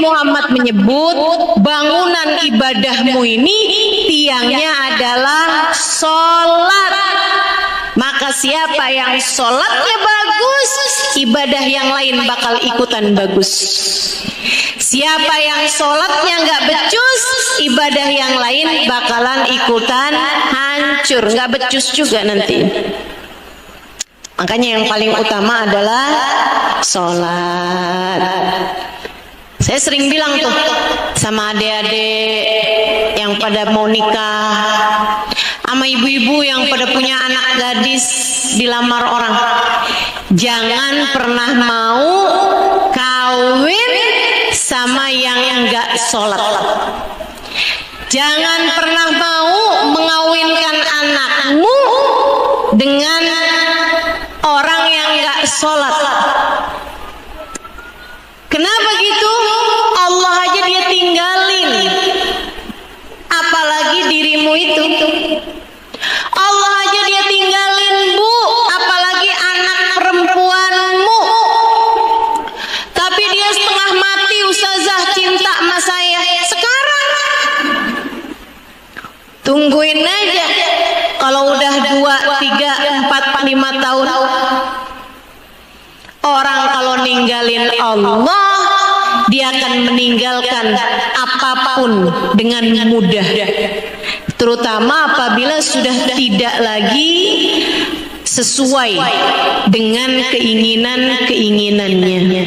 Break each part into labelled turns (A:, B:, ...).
A: Muhammad menyebut bangunan ibadahmu ini tiangnya adalah sholat. Maka siapa yang sholatnya bagus, ibadah yang lain bakal ikutan bagus. Siapa yang sholatnya nggak becus, ibadah yang lain bakalan ikutan hancur, nggak becus juga nanti. Makanya yang paling utama adalah sholat. Saya sering bilang tuh sama adik-adik yang pada mau nikah, sama ibu-ibu yang pada punya anak gadis dilamar orang, jangan pernah mau kawin sama yang enggak sholat. Jangan pernah mau mengawinkan anakmu dengan orang yang enggak sholat. Kenapa gitu? Allah aja dia tinggalin, apalagi dirimu itu. Allah aja dia tinggalin, Bu, apalagi anak perempuanmu. Tapi dia setengah mati, Ustazah, cinta sama saya. Sekarang tungguin aja. Kalau udah 2, 3, 4, 5 tahun, orang kalau ninggalin Allah, dia akan meninggalkan apapun dengan mudah, terutama apabila sudah tidak lagi sesuai dengan keinginannya.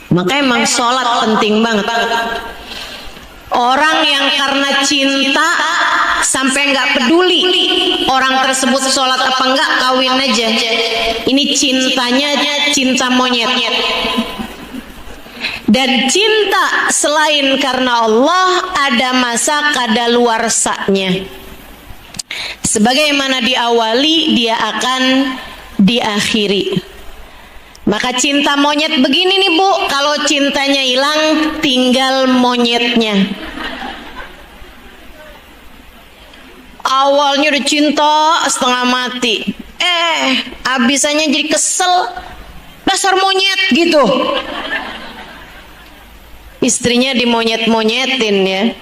A: Maka emang sholat penting banget. Orang yang karena cinta sampai nggak peduli orang tersebut sholat apa enggak, kawin aja. Ini cintanya cinta monyet. Dan cinta selain karena Allah ada masa kadaluarsanya. Sebagaimana diawali, dia akan diakhiri. Maka cinta monyet begini nih, Bu, kalau cintanya hilang tinggal monyetnya. Awalnya udah cinta setengah mati, abisannya jadi kesel, dasar monyet gitu. Istrinya dimonyet-monyetin ya.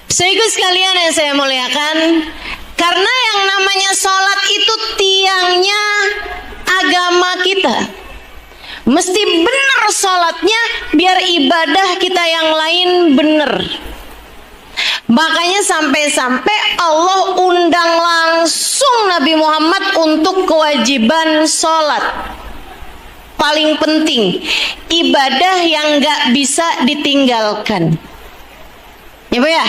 A: Sehingga sekalian yang saya muliakan, karena yang namanya sholat itu tiangnya agama kita. Mesti benar sholatnya biar ibadah kita yang lain benar. Makanya sampai-sampai Allah undang langsung Nabi Muhammad untuk kewajiban sholat. Paling penting, ibadah yang gak bisa ditinggalkan. Ya Bu ya?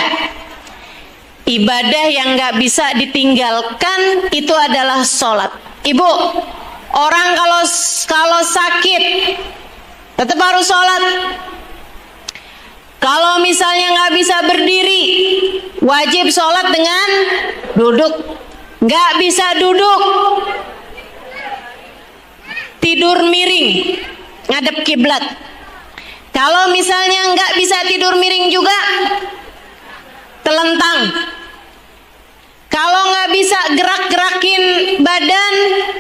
A: Ibadah yang gak bisa ditinggalkan itu adalah sholat. Ibu, orang kalau sakit tetap harus sholat. Kalau misalnya nggak bisa berdiri, wajib sholat dengan duduk. Nggak bisa duduk, tidur miring, ngadep kiblat. Kalau misalnya nggak bisa tidur miring juga, telentang. Kalau nggak bisa gerak-gerakin badan,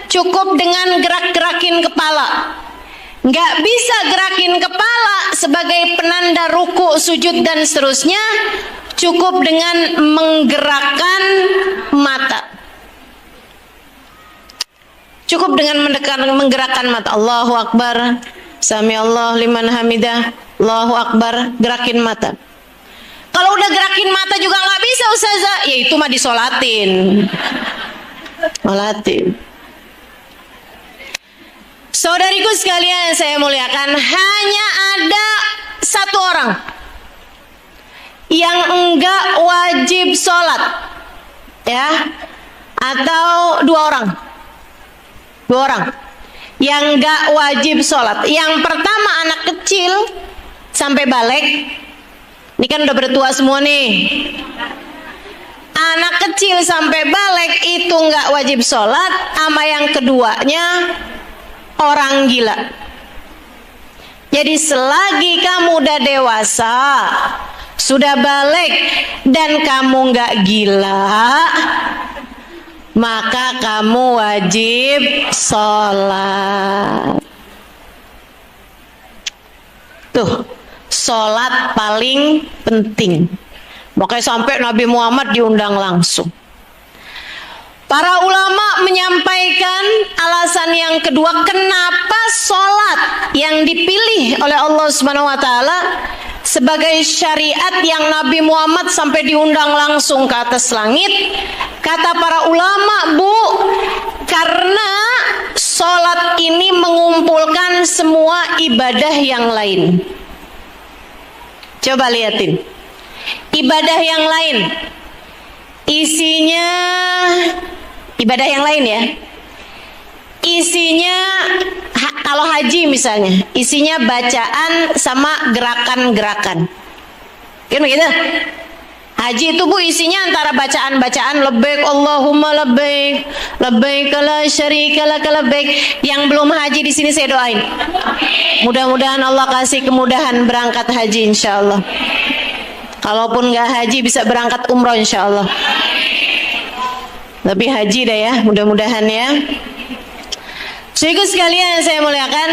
A: cukup dengan gerak-gerakin kepala. Nggak bisa gerakin kepala sebagai penanda ruku, sujud dan seterusnya, cukup dengan menggerakkan mata. Cukup dengan menggerakkan mata. Allahu Akbar, Sami Allah liman hamidah, Allahu Akbar, gerakin mata. Kalau udah gerakin mata juga nggak bisa, Ustazah, ya itu mah disolatin. Sholatin. Saudariku sekalian yang saya muliakan, hanya ada satu orang yang enggak wajib sholat, ya, atau dua orang yang enggak wajib sholat. Yang pertama anak kecil sampai balik. Ini kan udah bertua semua nih. Anak kecil sampai balik itu enggak wajib sholat. Sama yang keduanya orang gila. Jadi selagi kamu udah dewasa, sudah balik dan kamu nggak gila, maka kamu wajib sholat. Tuh, sholat paling penting. Makanya sampai Nabi Muhammad diundang langsung. Para ulama menyampaikan alasan yang kedua kenapa sholat yang dipilih oleh Allah Subhanahu wa taala sebagai syariat yang Nabi Muhammad sampai diundang langsung ke atas langit. Kata para ulama, Bu, karena sholat ini mengumpulkan semua ibadah yang lain. Coba lihatin. Ibadah yang lain isinya, ibadah yang lain ya, isinya kalau haji misalnya, isinya bacaan sama gerakan-gerakan. Kan begitu? Haji itu Bu isinya antara bacaan-bacaan labbaik Allahumma labbaik, labbaik la syarika lak labbaik. Yang belum haji di sini saya doain. Mudah-mudahan Allah kasih kemudahan berangkat haji insyaallah. Kalaupun nggak haji bisa berangkat umroh insyaallah. Tapi haji dah ya, mudah-mudahan ya. Saudara sekalian yang saya muliakan,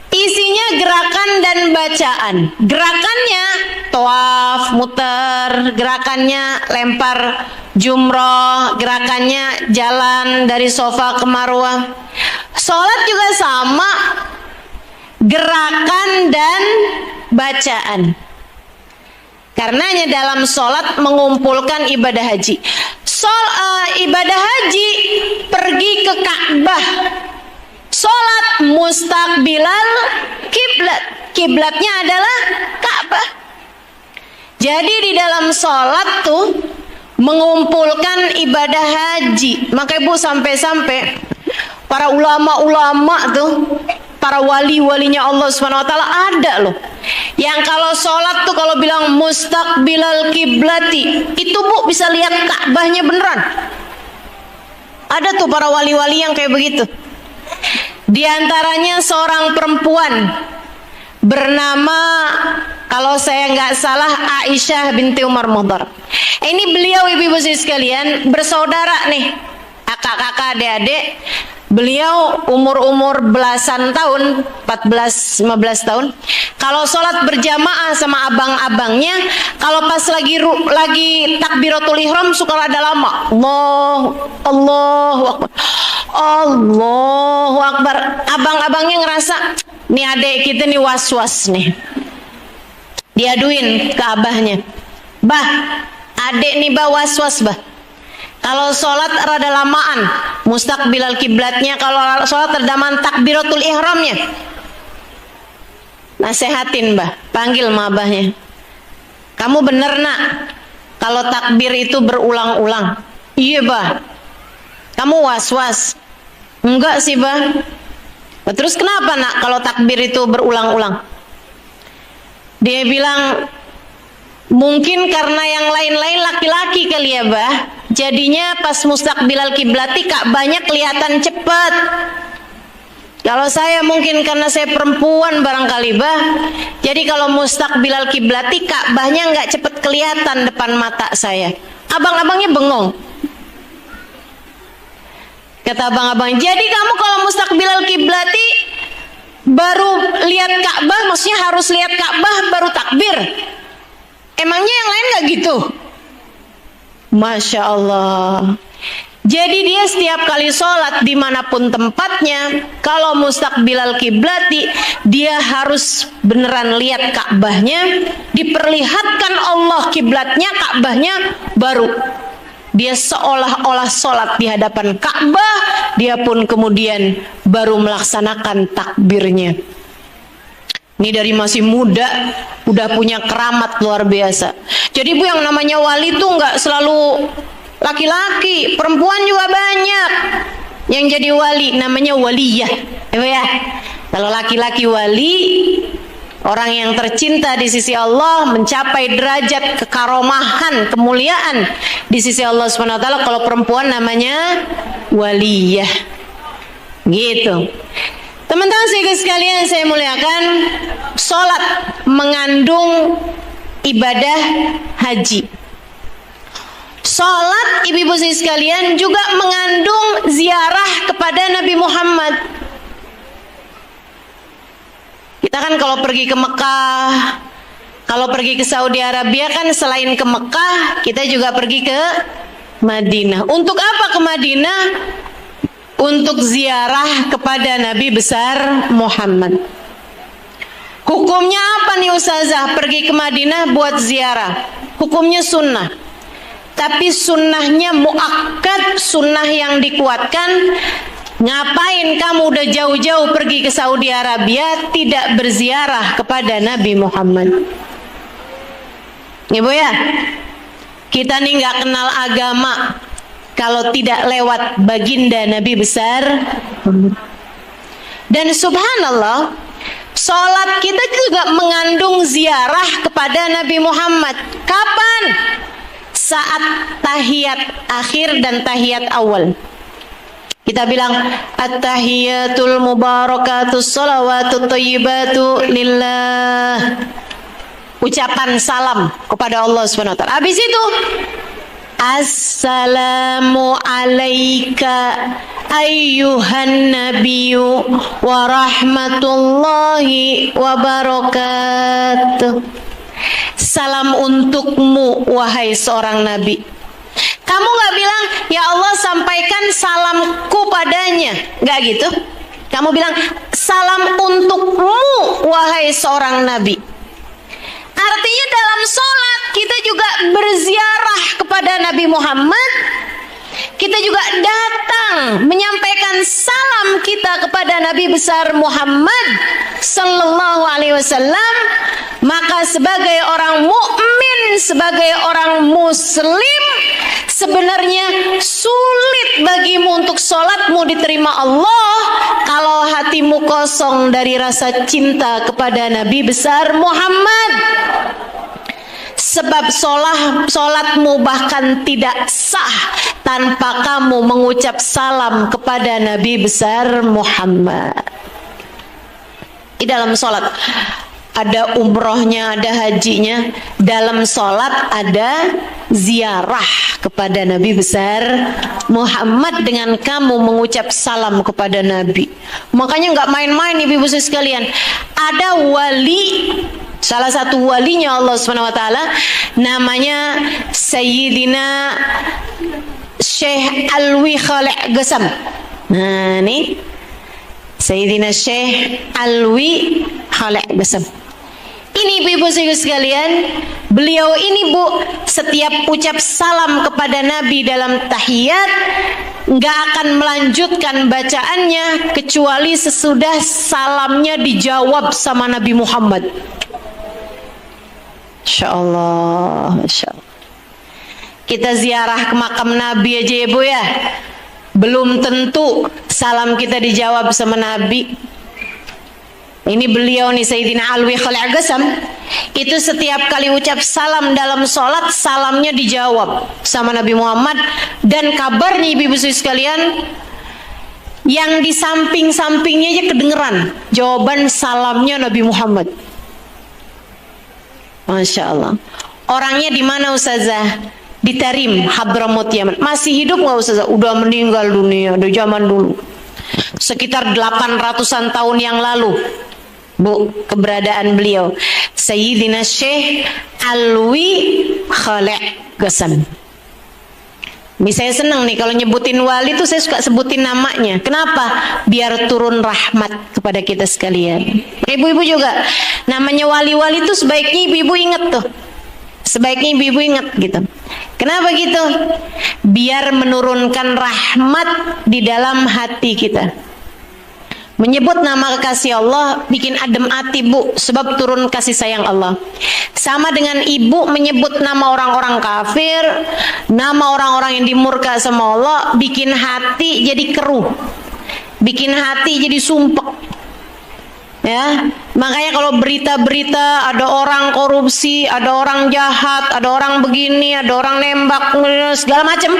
A: isinya gerakan dan bacaan. Gerakannya tawaf, muter, gerakannya lempar jumroh, gerakannya jalan dari Sofa ke Marwah. Sholat juga sama, gerakan dan bacaan. Karenanya dalam sholat mengumpulkan ibadah haji. Ibadah haji pergi ke Ka'bah. Sholat mustaqbilal kiblat. Kiblatnya adalah Ka'bah. Jadi di dalam sholat tuh mengumpulkan ibadah haji. Makanya Bu sampai-sampai para ulama-ulama tuh, para wali-walinya Allah Subhanahu wa taala ada loh. Yang kalau sholat tuh kalau bilang mustaqbilal kiblati, itu Bu bisa lihat Ka'bahnya beneran. Ada tuh para wali-wali yang kayak begitu. Di antaranya seorang perempuan bernama, kalau saya nggak salah, Aisyah binti Umar Mudhar. Ini beliau ibu-ibu sekalian bersaudara nih, kakak-kakak, adik-adik. Beliau umur-umur belasan tahun, 14-15 tahun. Kalau sholat berjamaah sama abang-abangnya, kalau pas lagi takbiratul ihram suka rada lama. Allahu Akbar. Allahu Akbar. Abang-abangnya ngerasa, nih adik kita nih was-was nih. Diaduin ke abahnya. Bah, adik nih bah was-was bah. Kalau sholat rada lamaan, mustaqbilal kiblatnya. Kalau sholat terdaman takbiratul ihramnya. Nasehatin bah, panggil sama abahnya. Kamu bener nak, kalau takbir itu berulang-ulang. Iya bah. Kamu was-was. Enggak sih bah. Terus kenapa nak kalau takbir itu berulang-ulang? Dia bilang, mungkin karena yang lain-lain laki-laki kali ya bah. Jadinya pas mustaqbilal kiblati Ka'bahnya kelihatan cepat. Kalau saya mungkin karena saya perempuan barangkali bah. Jadi kalau mustaqbilal kiblati Ka'bahnya nggak cepat kelihatan depan mata saya. Abang-abangnya bengong. Kata abang-abang, jadi kamu kalau mustaqbilal kiblati baru lihat Ka'bah, maksudnya harus lihat Ka'bah baru takbir. Emangnya yang lain nggak gitu? Masya Allah. Jadi dia setiap kali sholat dimanapun tempatnya, kalau mustaqbilal kiblati dia harus beneran lihat Ka'bahnya, diperlihatkan Allah kiblatnya, Ka'bahnya, baru dia seolah-olah sholat di hadapan Ka'bah, dia pun kemudian baru melaksanakan takbirnya. Ini dari masih muda udah punya keramat luar biasa. Jadi Bu, yang namanya wali tuh nggak selalu laki-laki, perempuan juga banyak yang jadi wali, namanya waliyah. Ya. Kalau laki-laki wali, orang yang tercinta di sisi Allah, mencapai derajat kekaromahan, kemuliaan di sisi Allah Subhanahu wa taala. Kalau perempuan namanya waliyah. Gitu. Teman-teman sekalian saya muliakan, sholat mengandung ibadah haji. Sholat ibu-ibu sekalian juga mengandung ziarah kepada Nabi Muhammad. Kita kan kalau pergi ke Mekah, kalau pergi ke Saudi Arabia kan selain ke Mekah, kita juga pergi ke Madinah. Untuk apa ke Madinah? Untuk ziarah kepada Nabi besar Muhammad. Hukumnya apa nih Ustazah? Pergi ke Madinah buat ziarah. Hukumnya sunnah. Tapi sunnahnya muakkad, sunnah yang dikuatkan. Ngapain kamu udah jauh-jauh pergi ke Saudi Arabia tidak berziarah kepada Nabi Muhammad? Ibu ya, kita nih nggak kenal agama kalau tidak lewat baginda Nabi besar. Dan subhanallah, sholat kita juga mengandung ziarah kepada Nabi Muhammad. Kapan? Saat tahiyat akhir dan tahiyat awal. Kita bilang at-tahiyatul mubarakatus shalawatut thayyibatu lillah. Ucapan salam kepada Allah Subhanahu wa taala. Habis itu assalamu alayka ayyuhan nabiyyu wa rahmatullahi wa barakatuh. Salam untukmu wahai seorang nabi. Kamu gak bilang ya Allah sampaikan salamku padanya, gak gitu. Kamu bilang salam untukmu wahai seorang nabi. Artinya dalam sholat kita juga berziarah kepada Nabi Muhammad. Kita juga datang menyampaikan salam kita kepada Nabi besar Muhammad Sallallahu Alaihi Wasallam. Maka sebagai orang mukmin, sebagai orang muslim, sebenarnya sulit bagimu untuk sholatmu diterima Allah kalau hatimu kosong dari rasa cinta kepada Nabi besar Muhammad. Sebab sholatmu bahkan tidak sah tanpa kamu mengucap salam kepada Nabi besar Muhammad. Di dalam sholat ada umrohnya, ada hajinya. Dalam sholat ada ziarah kepada Nabi besar Muhammad dengan kamu mengucap salam kepada Nabi. Makanya nggak main-main ibu-ibu sekalian. Ada wali, salah satu walinya Allah Subhanahu wa taala namanya Sayyidina Syekh Alwi Khalid Gesam. Nah, ini Sayyidina Syekh Alwi Khalid Gesam. Ini ibu-ibu sekalian, beliau ini Bu, setiap ucap salam kepada Nabi dalam tahiyat nggak akan melanjutkan bacaannya kecuali sesudah salamnya dijawab sama Nabi Muhammad. Insya Allah. Kita ziarah ke makam Nabi aja ya Bu ya, belum tentu salam kita dijawab sama Nabi. Ini beliau nih Sayyidina Alwi Khalid Gesam, itu setiap kali ucap salam dalam sholat, salamnya dijawab sama Nabi Muhammad. Dan kabarnya ibu-ibu sekalian, yang di samping-sampingnya aja kedengeran jawaban salamnya Nabi Muhammad. Masya Allah. Orangnya di mana Ustazah? Di Tarim, Hadramut, Yaman. Masih hidup nggak Ustazah? Udah meninggal dunia, udah zaman dulu. Sekitar 800-an tahun yang lalu Bu, keberadaan beliau Sayyidina Syekh Alwi Khalid Gesam. Ini saya senang nih kalau nyebutin wali tuh saya suka sebutin namanya. Kenapa? Biar turun rahmat kepada kita sekalian. Ibu-ibu juga namanya wali-wali tuh sebaiknya ibu-ibu ingat tuh. Sebaiknya ibu-ibu ingat gitu. Kenapa gitu? Biar menurunkan rahmat di dalam hati kita. Menyebut nama kekasih Allah bikin adem hati Bu, sebab turun kasih sayang Allah. Sama dengan ibu menyebut nama orang-orang kafir, nama orang-orang yang dimurka sama Allah, bikin hati jadi keruh, bikin hati jadi sumpek. Ya, makanya kalau berita-berita ada orang korupsi, ada orang jahat, ada orang begini, ada orang nembak, segala macam.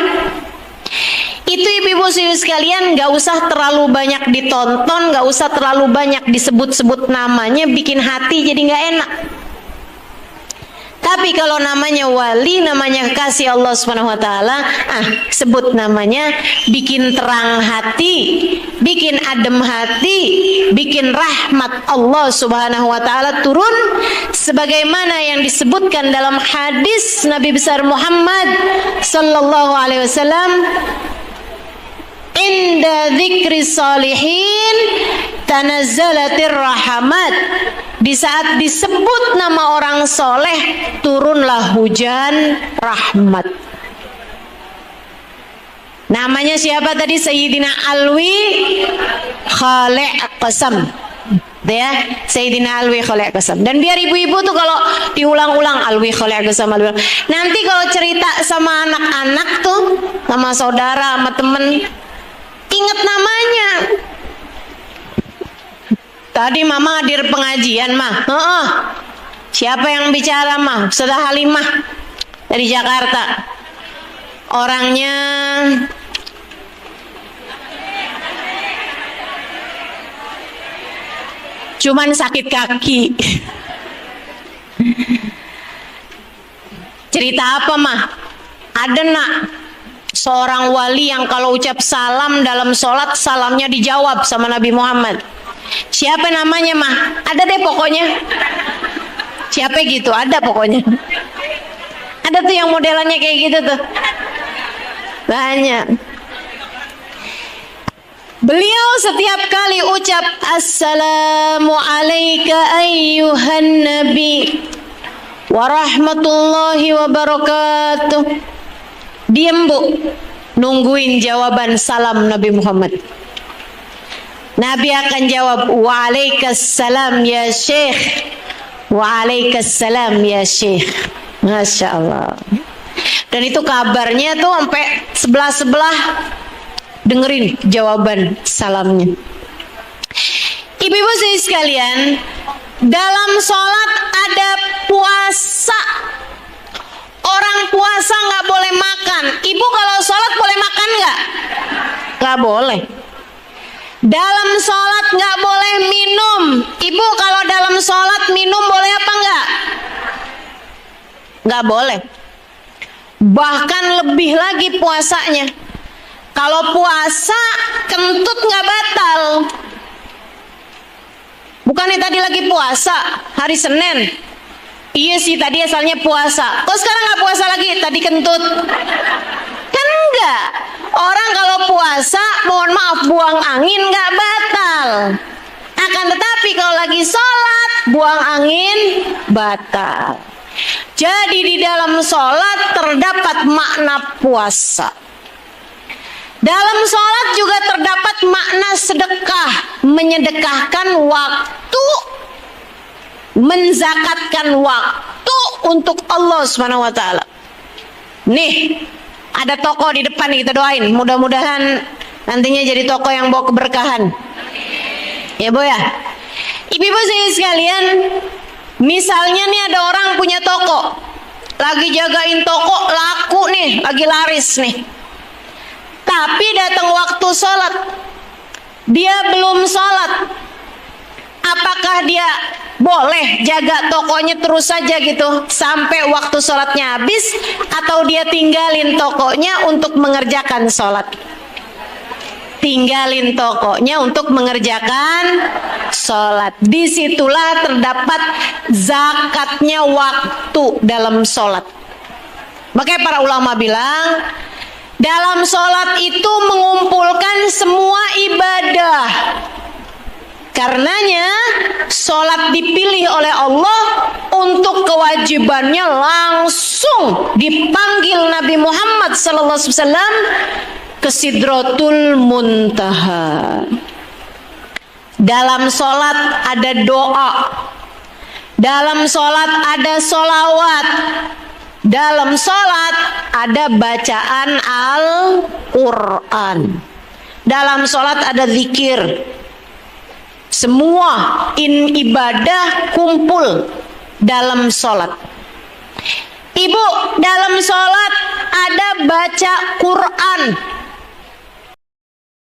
A: Itu ibu-ibu sekalian gak usah terlalu banyak ditonton, gak usah terlalu banyak disebut-sebut namanya, bikin hati jadi gak enak. Tapi kalau namanya wali, namanya kasih Allah Subhanahu wa taala, sebut namanya, bikin terang hati, bikin adem hati, bikin rahmat Allah Subhanahu wa taala turun sebagaimana yang disebutkan dalam hadis Nabi besar Muhammad sallallahu alaihi wasallam, inda dzikri salihin tanazzalatir rahmat. Di saat disebut nama orang soleh, turunlah hujan rahmat. Namanya siapa tadi? Sayyidina Alwi Khaleh Qasam. Ya, Sayyidina Alwi Khaleh Qasam. Dan biar ibu-ibu tuh kalau diulang-ulang Alwi Khaleh Qasam, nanti kalau cerita sama anak-anak tuh, sama saudara, sama temen, ingat namanya. Tadi mama hadir pengajian mah, siapa yang bicara mah? Ustazah Halimah dari Jakarta. Orangnya cuman sakit kaki. Cerita apa mah? Ada nak seorang wali yang kalau ucap salam dalam sholat, salamnya dijawab sama Nabi Muhammad. Siapa namanya mah? Ada deh pokoknya. Siapa gitu? Ada pokoknya. Ada tuh yang modelannya kayak gitu tuh. Banyak. Beliau setiap kali ucap assalamu alayka ayyuhan nabi warahmatullahi wabarakatuh, diem bu, nungguin jawaban salam Nabi Muhammad. Nabi akan jawab, waalaikumsalam ya syekh, waalaikumsalam ya syekh. Masya Allah. Dan itu kabarnya tuh sampai sebelah-sebelah dengerin jawaban salamnya. Ibu-ibu sekalian, dalam sholat ada puasa. Orang puasa nggak boleh makan. Ibu kalau sholat boleh makan nggak? Nggak boleh. Dalam sholat nggak boleh minum. Ibu kalau dalam sholat minum boleh apa nggak? Nggak boleh. Bahkan lebih lagi puasanya. Kalau puasa kentut nggak batal. Bukannya tadi lagi puasa hari Senin? Iya sih tadi asalnya puasa. Kok sekarang nggak puasa lagi? Tadi kentut. Kan enggak. Orang kalau puasa, mohon maaf, buang angin nggak batal. Akan tetapi kalau lagi sholat, buang angin batal. Jadi di dalam sholat terdapat makna puasa. Dalam sholat juga terdapat makna sedekah, menyedekahkan waktu, menzakatkan waktu untuk Allah Subhanahu wa taala. Nih, ada toko di depan, kita doain mudah-mudahan nantinya jadi toko yang bawa keberkahan. Ya Bu ya. Ibu-ibu sekalian, misalnya nih ada orang punya toko, lagi jagain toko, laku nih, lagi laris nih. Tapi datang waktu sholat, dia belum sholat. Apakah dia boleh jaga tokonya terus saja gitu sampai waktu sholatnya habis, atau dia tinggalin tokonya untuk mengerjakan sholat? Tinggalin tokonya untuk mengerjakan sholat. Disitulah terdapat zakatnya waktu dalam sholat. Makanya para ulama bilang, dalam sholat itu mengumpulkan semua ibadah. Karenanya sholat dipilih oleh Allah untuk kewajibannya langsung dipanggil Nabi Muhammad SAW ke Sidratul Muntaha. Dalam sholat ada doa, dalam sholat ada sholawat, dalam sholat ada bacaan Al-Quran, dalam sholat ada zikir. Semua ibadah kumpul dalam sholat. Ibu, dalam sholat ada baca Quran.